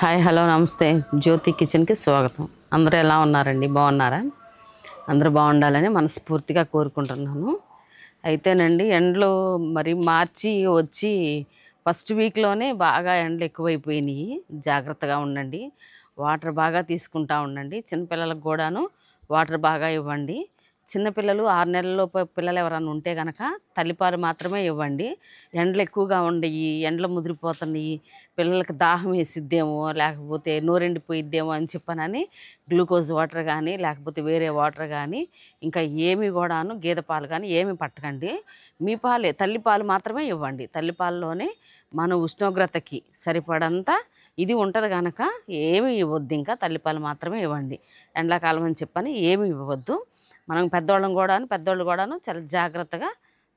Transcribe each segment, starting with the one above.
Hi hello నమస్తే జ్యోతి కిచెన్కి స్వాగతం. అందరూ ఎలా ఉన్నారండి? బాగున్నారా? అందరూ బాగుండాలని మనస్ఫూర్తిగా కోరుకుంటున్నాను. అయితేనండి ఎండలు మరి మార్చి వచ్చి ఫస్ట్ వీక్లోనే బాగా ఎండలు ఎక్కువైపోయినాయి. జాగ్రత్తగా ఉండండి. వాటర్ బాగా తీసుకుంటా ఉండండి. చిన్నపిల్లలకు కూడాను వాటర్ బాగా ఇవ్వండి. చిన్నపిల్లలు 6 నెలలలోపు పిల్లలు ఎవరైనా ఉంటే కనుక తల్లిపాలు మాత్రమే ఇవ్వండి. ఎండలు ఎక్కువగా ఉండయి, ఎండలు ముదిరిపోతున్నాయి, పిల్లలకి దాహం వేసిద్దేమో లేకపోతే నోరెండిపోయిద్దేమో అని చెప్పనని గ్లూకోజ్ వాటర్ కానీ లేకపోతే వేరే వాటర్ కానీ ఇంకా ఏమి కూడాను గేదె పాలు కానీ ఏమి పట్టకండి. మీ పాలే తల్లిపాలు మాత్రమే ఇవ్వండి. తల్లిపాలలోనే మన ఉష్ణోగ్రతకి సరిపడంత ఇది ఉంటుంది కనుక ఏమి ఇవ్వద్దు. ఇంకా తల్లిపాలు మాత్రమే ఇవ్వండి. ఎండాకాలం అని చెప్పని ఏమి ఇవ్వద్దు. మనం పెద్దోళ్ళు కూడాను చాలా జాగ్రత్తగా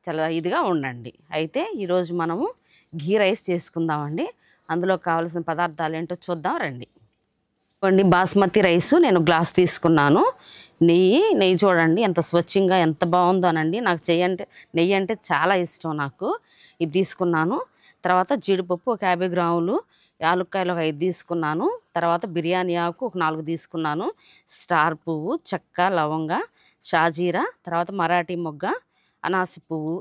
చాలా ఇదిగా ఉండండి. అయితే ఈరోజు మనము ఘీ రైస్ చేసుకుందామండి. అందులో కావాల్సిన పదార్థాలు ఏంటో చూద్దాం రండి. బాస్మతి రైసు నేను గ్లాస్ తీసుకున్నాను. నెయ్యి చూడండి ఎంత స్వచ్ఛంగా ఎంత బాగుందోనండి. నాకు నెయ్యి అంటే చాలా ఇష్టం నాకు. ఇది తీసుకున్నాను. తర్వాత జీడిపప్పు ఒక 50 గ్రాములు, యాలుక్కాయలు ఒక 5 తీసుకున్నాను. తర్వాత బిర్యానీ ఆకు ఒక 4 తీసుకున్నాను. స్టార్ పువ్వు, చెక్క, లవంగ, షాజీరా, తర్వాత మరాఠీ మొగ్గ, అనాసి పువ్వు,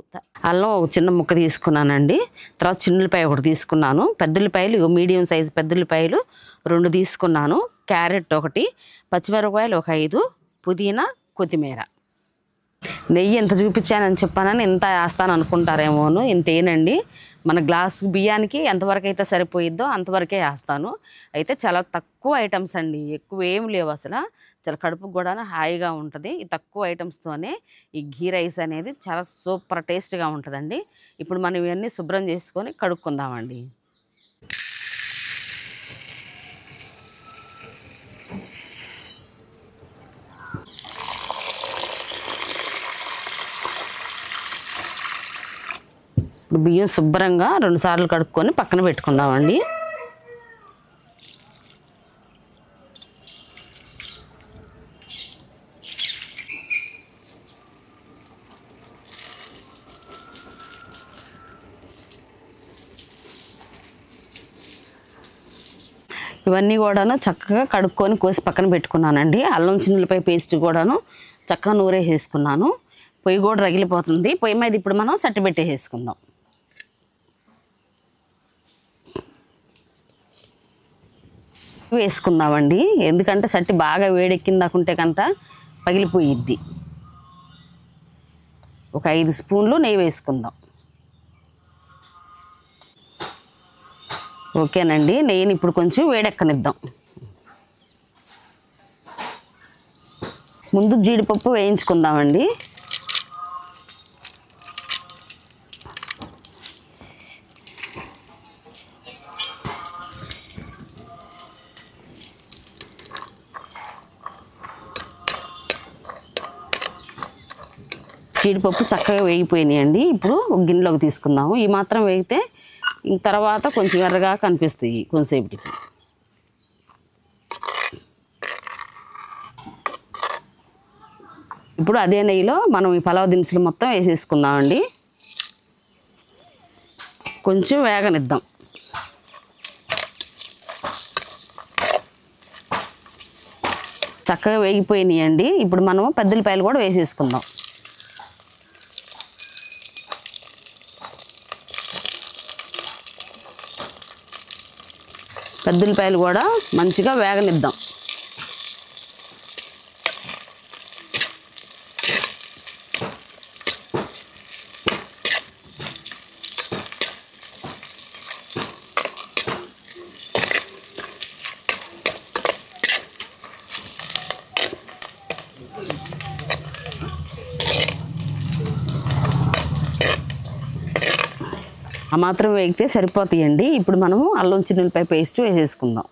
అల్లం ఒక చిన్న ముక్క తీసుకున్నానండి. తర్వాత చిన్నులపాయ ఒకటి తీసుకున్నాను. పెద్దుల్లిపాయలు మీడియం సైజు పెద్దుల్లిపాయలు 2 తీసుకున్నాను. క్యారెట్ ఒకటి, పచ్చిమిరపకాయలు ఒక 5, పుదీనా, కొత్తిమీర. నెయ్యి ఎంత చూపించానని చెప్పానని ఇంత వేస్తాను అనుకుంటారేమోను. ఇంతేనండి. మన గ్లాసు బియ్యానికి ఎంతవరకు అయితే సరిపోయిద్దో అంతవరకే వేస్తాను. అయితే చాలా తక్కువ ఐటమ్స్ అండి, ఎక్కువ ఏం లేవు అసలు. చాలా కడుపుకు కూడా హాయిగా ఉంటుంది. ఈ తక్కువ ఐటమ్స్తోనే ఈ ఘీ రైస్ అనేది చాలా సూపర్ టేస్ట్గా ఉంటుందండి. ఇప్పుడు మనం ఇవన్నీ శుభ్రం చేసుకొని కడుక్కుందామండి. ఇప్పుడు బియ్యం శుభ్రంగా 2 సార్లు కడుక్కొని పక్కన పెట్టుకుందామండి. ఇవన్నీ కూడాను చక్కగా కడుక్కొని కోసి పక్కన పెట్టుకున్నానండి. అల్లం చిన్నులపాయ పేస్ట్ కూడాను చక్కగా నూరేసేసుకున్నాను. పొయ్యి కూడా రగిలిపోతుంది. పొయ్యి మీద ఇప్పుడు మనం సట్టి పెట్టేసుకుందాం. వేసుకుందామండి. ఎందుకంటే సట్టి బాగా వేడెక్కిందాకుంటే కంట పగిలిపోయిద్ది. ఒక 5 స్పూన్లు నెయ్యి వేసుకుందాం. ఓకేనండి. నెయ్యిని ఇప్పుడు కొంచెం వేడెక్కనిద్దాం. ముందు జీడిపప్పు వేయించుకుందామండి. జీడిపప్పు చక్కగా వేగిపోయినాయండి. ఇప్పుడు ఒక గిన్నెలోకి తీసుకుందాము. ఈ మాత్రం వేగితే ఇంక తర్వాత కొంచెం ఎర్రగా కనిపిస్తాయి కొంచెంసేపటికి. ఇప్పుడు అదే నెయ్యిలో మనం ఈ పలావ్ దినుసులు మొత్తం వేసేసుకుందామండి. కొంచెం వేగనిద్దాం. చక్కగా వేగిపోయినాయండి. ఇప్పుడు మనము పెద్దుల్లిపాయలు కూడా వేసేసుకుందాం. పెద్దుల్లిపాయలు కూడా మంచిగా వేగనిద్దాం. ఆ మాత్రం వేగితే సరిపోతాయండి. ఇప్పుడు మనము అల్లం చిన్నులపాయ పేస్ట్ వేసేసుకుందాం.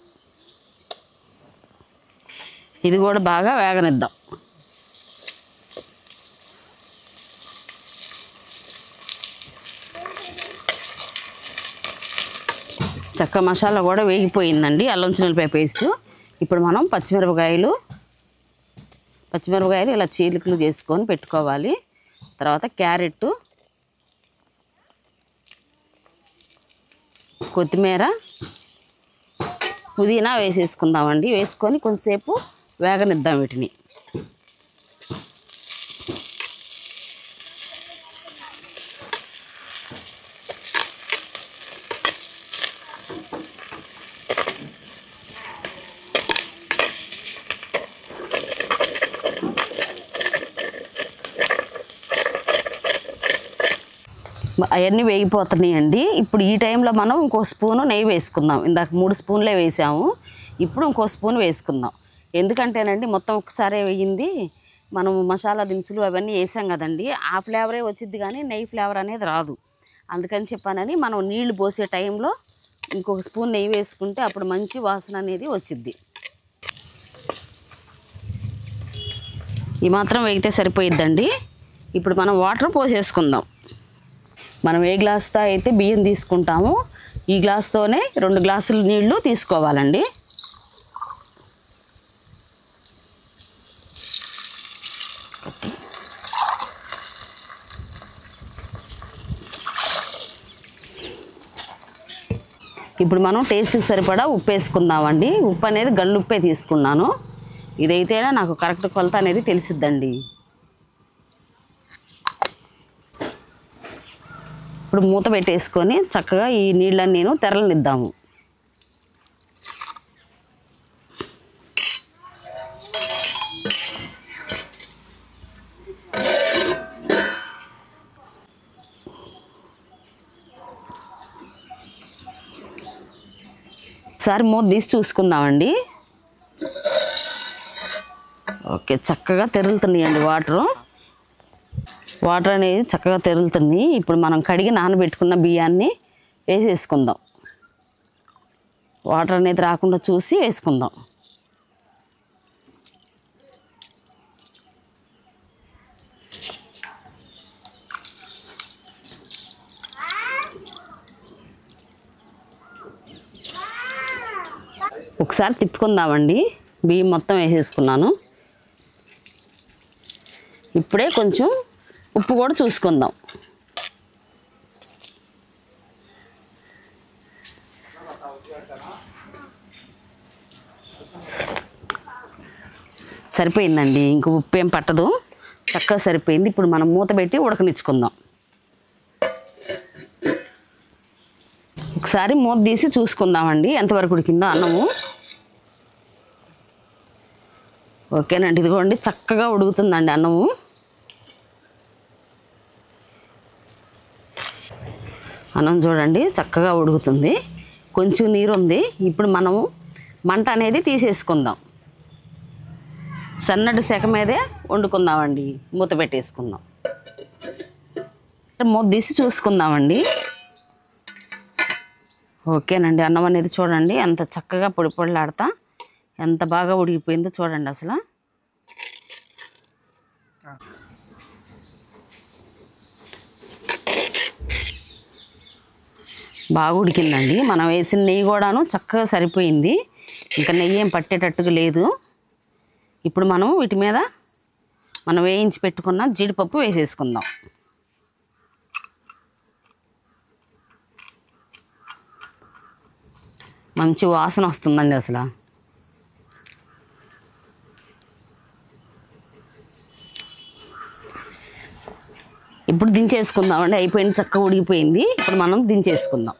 ఇది కూడా బాగా వేగనిద్దాం. చక్క మసాలా కూడా వేగిపోయిందండి, అల్లం చిన్నులపాయ పేస్ట్. ఇప్పుడు మనం పచ్చిమిరపకాయలు ఇలా చీలికలు చేసుకొని పెట్టుకోవాలి. తర్వాత క్యారెట్, కొత్తిమీర, పుదీనా వేసేసుకుందామండి. వేసుకొని కొంచెంసేపు వేగనిద్దాం వీటిని. అవన్నీ వేగిపోతున్నాయండి. ఇప్పుడు ఈ టైంలో మనం ఇంకో స్పూను నెయ్యి వేసుకుందాం. ఇందాక 3 స్పూన్లే వేసాము, ఇప్పుడు ఇంకో స్పూన్ వేసుకుందాం. ఎందుకంటేనండి మొత్తం ఒకసారి వేయింది, మనం మసాలా దినుసులు అవన్నీ వేసాం కదండి, ఆ ఫ్లేవరే వచ్చిద్ది కానీ నెయ్యి ఫ్లేవర్ అనేది రాదు. అందుకని చెప్పానని మనం నీళ్లు పోసే టైంలో ఇంకొక స్పూన్ నెయ్యి వేసుకుంటే అప్పుడు మంచి వాసన అనేది వచ్చిద్ది. ఈ మాత్రం వేగితే సరిపోయిద్దండి. ఇప్పుడు మనం వాటర్ పోసేసుకుందాం. మనం ఏ గ్లాస్తో అయితే బియ్యం తీసుకుంటామో ఈ గ్లాస్తోనే 2 గ్లాసులు నీళ్లు తీసుకోవాలండి. ఇప్పుడు మనం టేస్ట్కి సరిపడా ఉప్పు వేసుకుందామండి. ఉప్పు అనేది గల్లుప్పే తీసుకున్నాను. ఇదైతేనే నాకు కరెక్ట్ కొలత అనేది తెలిసిద్దండి. ఇప్పుడు మూత పెట్టేసుకొని చక్కగా ఈ నీళ్ళని నేను తెరలనిద్దాము. ఒకసారి మూత తీసి చూసుకుందామండి. ఓకే, చక్కగా తెరులుతున్నాయండి వాటర్ అనేది చక్కగా తెరులుతుంది. ఇప్పుడు మనం కడిగి నానబెట్టుకున్న బియ్యాన్ని వేసేసుకుందాం. వాటర్ అనేది రాకుండా చూసి వేసుకుందాం. ఒకసారి తిప్పుకుందామండి. బియ్యం మొత్తం వేసేసుకున్నాను. ఇప్పుడే కొంచెం ఉప్పు కూడా చూసుకుందాం. సరిపోయిందండి, ఇంక ఉప్పు ఏం పట్టదు, చక్కగా సరిపోయింది. ఇప్పుడు మనం మూత పెట్టి ఉడకనిచ్చుకుందాం. ఒకసారి మూత తీసి చూసుకుందామండి ఎంతవరకు ఉడికిందో అన్నము. ఓకేనండి, ఇదిగోండి చక్కగా ఉడుకుతుందండి అన్నము. అన్నం చూడండి చక్కగా ఉడుకుతుంది. కొంచెం నీరు ఉంది. ఇప్పుడు మనము మంట అనేది తీసేసుకుందాం. సన్నటి సెక మీదే వండుకుందామండి. మూత పెట్టేసుకుందాం. మూత తీసి చూసుకుందామండి. ఓకేనండి, అన్నం అనేది చూడండి ఎంత చక్కగా పొడి పొడిలాడుతా ఎంత బాగా ఉడికిపోయిందో చూడండి. అసలు బాగా ఉడికిందండి. మనం వేసిన నెయ్యి కూడాను చక్కగా సరిపోయింది. ఇంకా నెయ్యి ఏం పట్టేటట్టుగా లేదు. ఇప్పుడు మనం వీటి మీద మనం వేయించి పెట్టుకున్న జీడిపప్పు వేసేసుకుందాం. మంచి వాసన వస్తుందండి అసలు. ఇప్పుడు దించేసుకుందామండి. అయిపోయింది, చక్కగా ఉడికిపోయింది. ఇప్పుడు మనం దించేసుకుందాం.